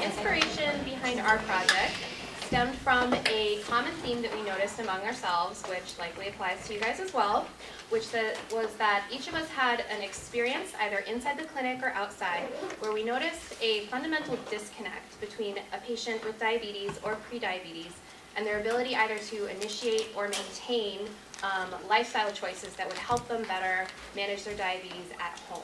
the inspiration behind our project stemmed from a common theme that we noticed among ourselves, which likely applies to you guys as well, which was that each of us had an experience, either inside the clinic or outside, where we noticed a fundamental disconnect between a patient with diabetes or prediabetes and their ability either to initiate or maintain lifestyle choices that would help them better manage their diabetes at home.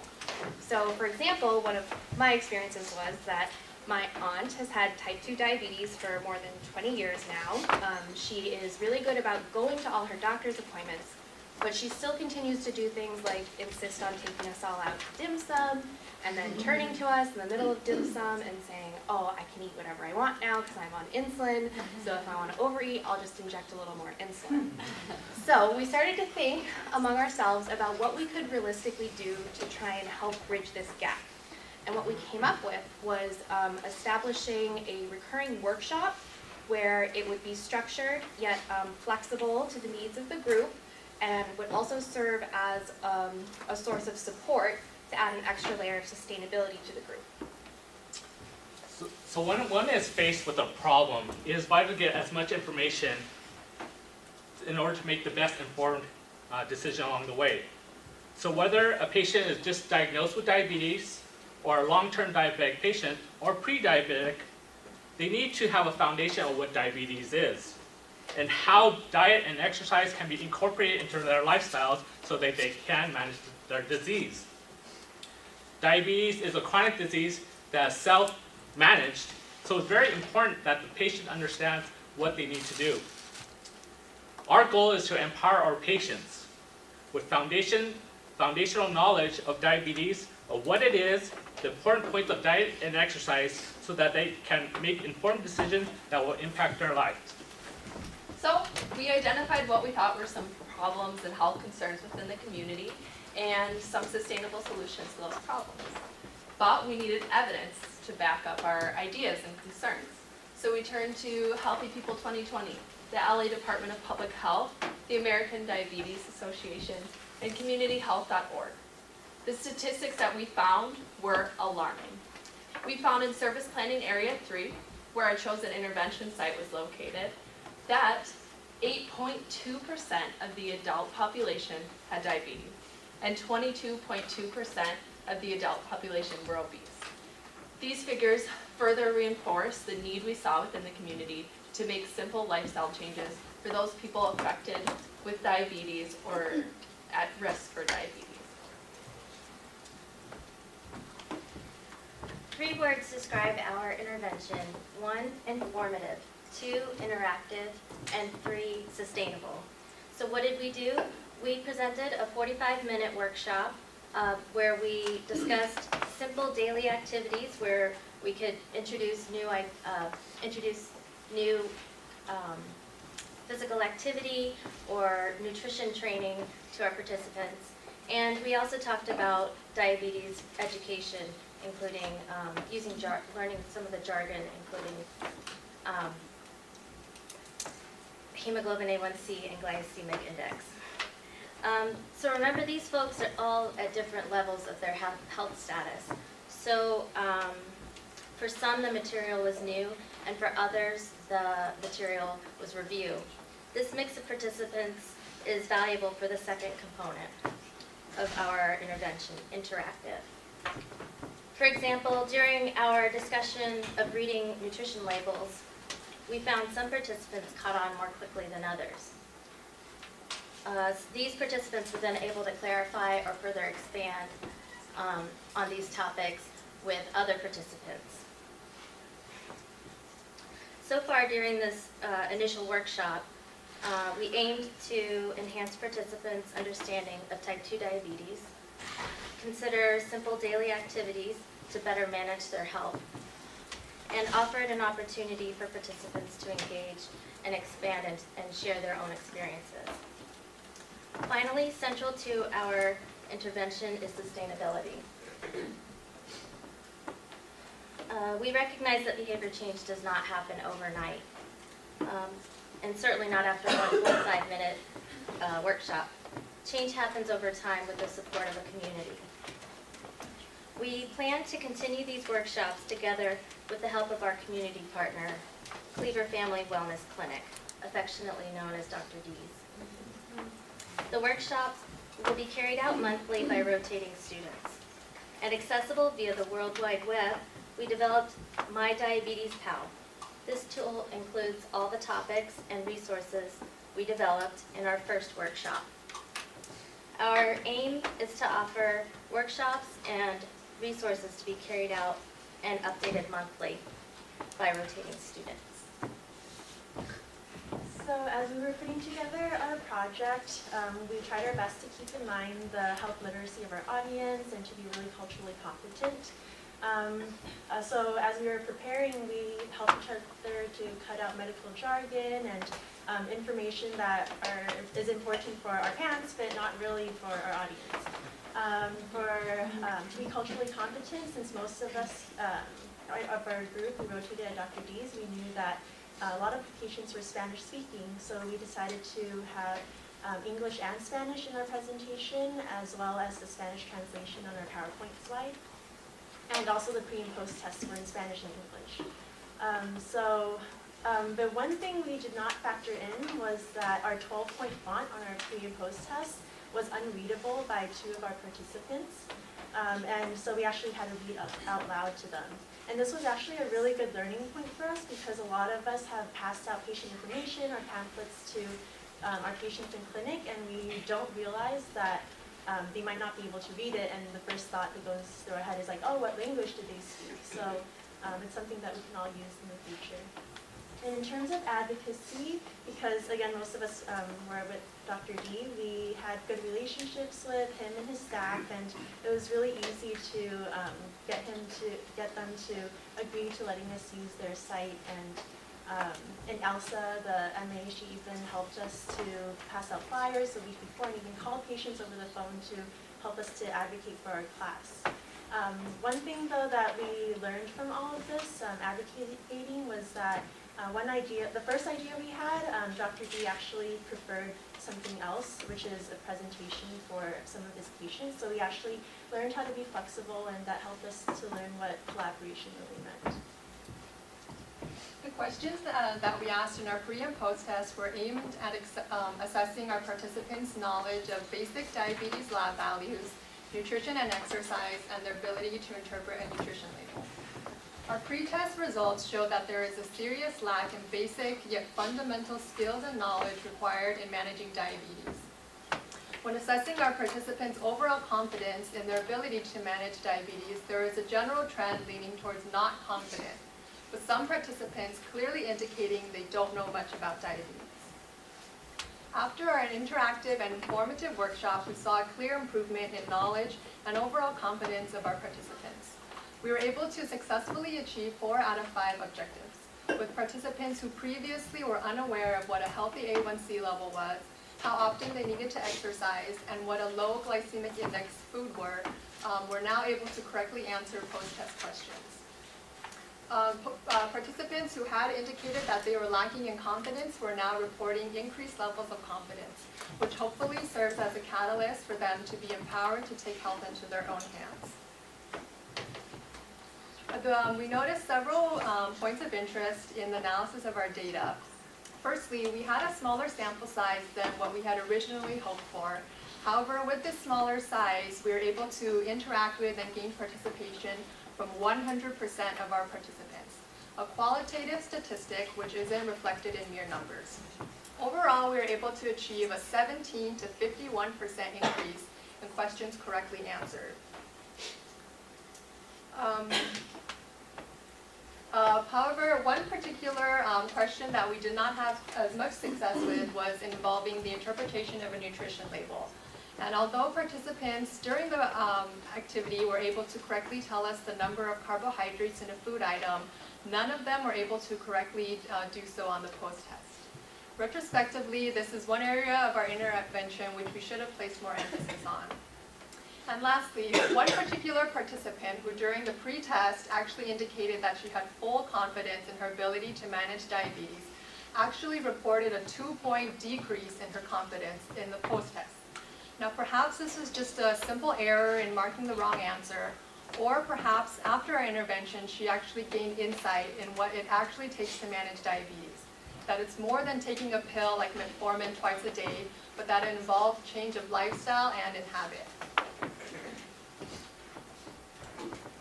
So, for example, one of my experiences was that my aunt has had type 2 diabetes for more than 20 years now. She is really good about going to all her doctor's appointments, but she still continues to do things like insist on taking us all out to dim sum, and then turning to us in the middle of dim sum and saying, oh, I can eat whatever I want now because I'm on insulin, so if I want to overeat, I'll just inject a little more insulin. So we started to think among ourselves about what we could realistically do to try and help bridge this gap. And what we came up with was establishing a recurring workshop where it would be structured yet flexible to the needs of the group, and would also serve as a source of support to add an extra layer of sustainability to the group. So when one is faced with a problem, it is vital to get as much information in order to make the best informed decision along the way. So whether a patient is just diagnosed with diabetes, or a long-term diabetic patient, or pre-diabetic, they need to have a foundation of what diabetes is, and how diet and exercise can be incorporated into their lifestyles so that they can manage their disease. Diabetes is a chronic disease that is self-managed, so it's very important that the patient understands what they need to do. Our goal is to empower our patients with foundational knowledge of diabetes, of what it is, the important points of diet and exercise, so that they can make informed decisions that will impact their lives. So we identified what we thought were some problems and health concerns within the community and some sustainable solutions to those problems. But we needed evidence to back up our ideas and concerns. So we turned to Healthy People 2020, the LA Department of Public Health, the American Diabetes Association, and CommunityHealth.org. The statistics that we found were alarming. We found in Service Planning Area 3, where our chosen intervention site was located, that 8.2% of the adult population had diabetes, and 22.2% of the adult population were obese. These figures further reinforce the need we saw within the community to make simple lifestyle changes for those people affected with diabetes or at risk for diabetes. 3 words describe our intervention: 1, informative; 2, interactive; and 3, sustainable. So what did we do? We presented a 45-minute workshop where we discussed simple daily activities where we could introduce new physical activity or nutrition training to our participants. And we also talked about diabetes education, including learning some of the jargon, including hemoglobin A1C and glycemic index. So remember, these folks are all at different levels of their health status. So for some, the material was new, and for others, the material was review. This mix of participants is valuable for the second component of our intervention, interactive. For example, during our discussion of reading nutrition labels, we found some participants caught on more quickly than others. These participants were then able to clarify or further expand on these topics with other participants. So far during this initial workshop, we aimed to enhance participants' understanding of type 2 diabetes, consider simple daily activities to better manage their health, and offered an opportunity for participants to engage and expand and share their own experiences. Finally, central to our intervention is sustainability. We recognize that behavior change does not happen overnight, and certainly not after one 45-minute workshop. Change happens over time with the support of a community. We plan to continue these workshops together with the help of our community partner, Cleaver Family Wellness Clinic, affectionately known as Dr. D's. The workshops will be carried out monthly by rotating students. And accessible via the World Wide Web, we developed My Diabetes Pal. This tool includes all the topics and resources we developed in our first workshop. Our aim is to offer workshops and resources to be carried out and updated monthly by rotating students. So as we were putting together our project, we tried our best to keep in mind the health literacy of our audience and to be really culturally competent. So as we were preparing, we helped each other to cut out medical jargon and information that is important for our parents, but not really for our audience. To be culturally competent, since most of us of our group who rotated at Dr. D's, we knew that a lot of patients were Spanish speaking, so we decided to have English and Spanish in our presentation, as well as the Spanish translation on our PowerPoint slide. And also the pre and post tests were in Spanish and English. The one thing we did not factor in was that our 12-point font on our pre and post test was unreadable by 2 of our participants. And so we actually had to read out loud to them. And this was actually a really good learning point for us because a lot of us have passed out patient information or pamphlets to our patients in clinic, and we don't realize that they might not be able to read it, and the first thought that goes through our head is like, oh, what language did they speak? So it's something that we can all use in the future. And in terms of advocacy, because again, most of us were with Dr. D, we had good relationships with him and his staff, and it was really easy to get them to agree to letting us use their site. And Elsa, the MA, she even helped us to pass out flyers the week before and even call patients over the phone to help us to advocate for our class. One thing though that we learned from all of this advocating was that the first idea we had, Dr. D actually preferred something else, which is a presentation for some of his patients. So we actually learned how to be flexible, and that helped us to learn what collaboration really meant. The questions that we asked in our pre and post test were aimed at assessing our participants' knowledge of basic diabetes lab values, nutrition and exercise, and their ability to interpret a nutrition label. Our pre-test results show that there is a serious lack in basic yet fundamental skills and knowledge required in managing diabetes. When assessing our participants' overall confidence in their ability to manage diabetes, there is a general trend leaning towards not confident, with some participants clearly indicating they don't know much about diabetes. After our interactive and informative workshop, we saw a clear improvement in knowledge and overall confidence of our participants. We were able to successfully achieve 4 out of 5 objectives, with participants who previously were unaware of what a healthy A1C level was, how often they needed to exercise, and what a low glycemic index food were now able to correctly answer post-test questions. Participants who had indicated that they were lacking in confidence were now reporting increased levels of confidence, which hopefully serves as a catalyst for them to be empowered to take health into their own hands. We noticed several points of interest in the analysis of our data. Firstly, we had a smaller sample size than what we had originally hoped for. However, with this smaller size, we were able to interact with and gain participation from 100% of our participants, a qualitative statistic which isn't reflected in mere numbers. Overall, we were able to achieve a 17 to 51% increase in questions correctly answered. However, one particular question that we did not have as much success with was involving the interpretation of a nutrition label. And although participants during the activity were able to correctly tell us the number of carbohydrates in a food item, none of them were able to correctly do so on the post-test. Retrospectively, this is one area of our intervention which we should have placed more emphasis on. And lastly, one particular participant who during the pre-test actually indicated that she had full confidence in her ability to manage diabetes actually reported a 2-point decrease in her confidence in the post-test. Now perhaps this is just a simple error in marking the wrong answer, Or perhaps after our intervention, she actually gained insight in what it actually takes to manage diabetes. That it's more than taking a pill like metformin twice a day, but that it involves change of lifestyle and in habit.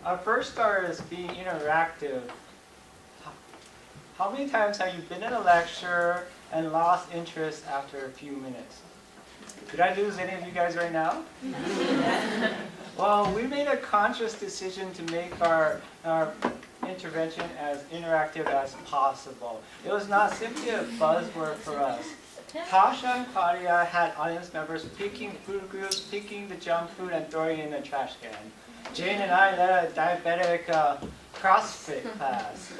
Our first star is being interactive. How many times have you been in a lecture and lost interest after a few minutes? Did I lose any of you guys right now? Well, we made a conscious decision to make our intervention as interactive as possible. It was not simply a buzzword for us. Tasha and Claudia had audience members picking food groups, picking the junk food, and throwing it in the trash can. Jane and I led a diabetic CrossFit class.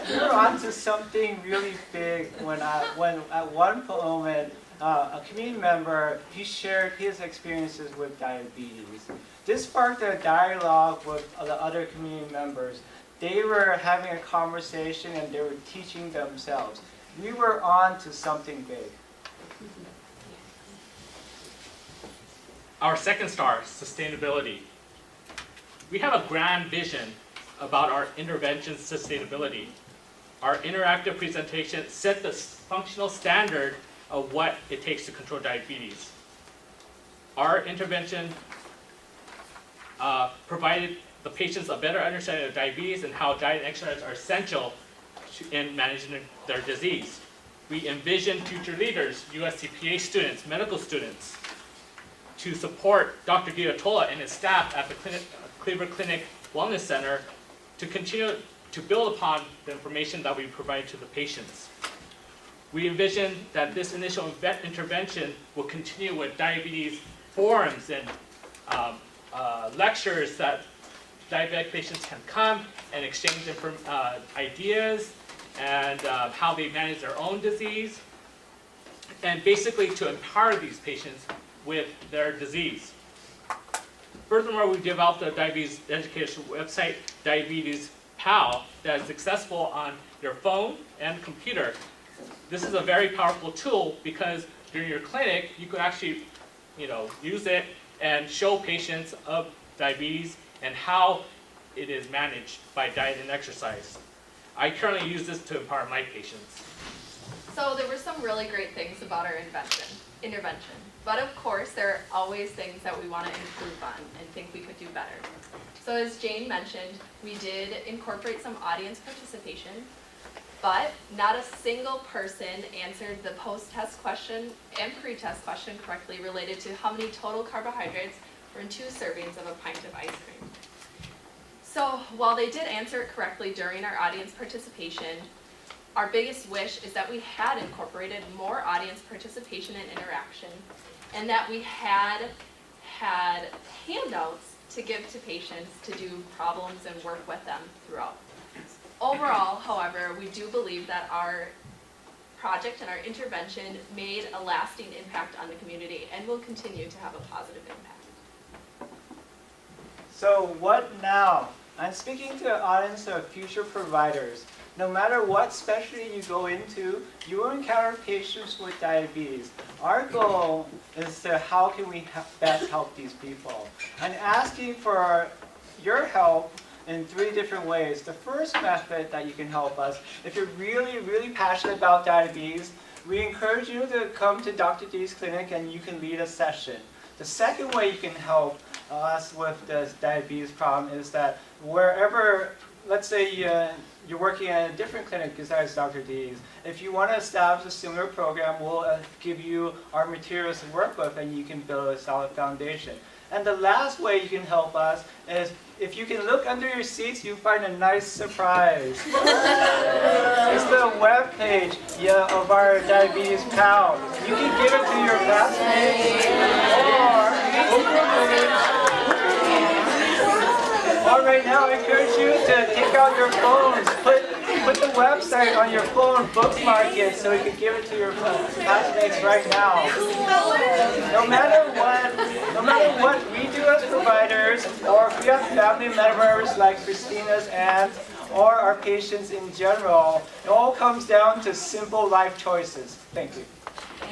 We were on to something really big when at one moment, a community member, he shared his experiences with diabetes. This sparked a dialogue with the other community members. They were having a conversation and they were teaching themselves. We were on to something big. Our second star, sustainability. We have a grand vision about our intervention sustainability. Our interactive presentation set the functional standard of what it takes to control diabetes. Our intervention provided the patients a better understanding of diabetes and how diet and exercise are essential in managing their disease. We envision future leaders, USCPA students, medical students, to support Dr. Giottola and his staff at the Cleaver Clinic Wellness Center to continue to build upon the information that we provide to the patients. We envision that this initial intervention will continue with diabetes forums and lectures that diabetic patients can come and exchange ideas and how they manage their own disease, and basically to empower these patients with their disease. Furthermore, we've developed a diabetes education website, Diabetes Pal, that is accessible on your phone and computer. This is a very powerful tool because during your clinic, you could actually, use it and show patients of diabetes and how it is managed by diet and exercise. I currently use this to empower my patients. So there were some really great things about our intervention. But of course, there are always things that we want to improve on and think we could do better. So as Jane mentioned, we did incorporate some audience participation, but not a single person answered the post-test question and pre-test question correctly related to how many total carbohydrates were in 2 servings of a pint of ice cream. So while they did answer it correctly during our audience participation, our biggest wish is that we had incorporated more audience participation and interaction, and that we had handouts to give to patients to do problems and work with them throughout. Overall, however, we do believe that our project and our intervention made a lasting impact on the community and will continue to have a positive impact. So what now? I'm speaking to an audience of future providers. No matter what specialty you go into, you will encounter patients with diabetes. Our goal is to how can we best help these people? I'm asking for your help in 3 different ways. The first method that you can help us, if you're really, really passionate about diabetes, we encourage you to come to Dr. D's clinic and you can lead a session. The second way you can help us with this diabetes problem is that wherever, let's say you're working at a different clinic besides Dr. D's, if you want to establish a similar program, we'll give you our materials to work with and you can build a solid foundation. And the last way you can help us is if you can look under your seats, you'll find a nice surprise. It's the web page of our Diabetes Pal. You can give it to your classmates or right now I encourage you to take out your phones, put the website on your phone, bookmark it so you can give it to your classmates right now. No matter what we do as providers, or if we have family members like Christina's aunt, or our patients in general, it all comes down to simple life choices. Thank you.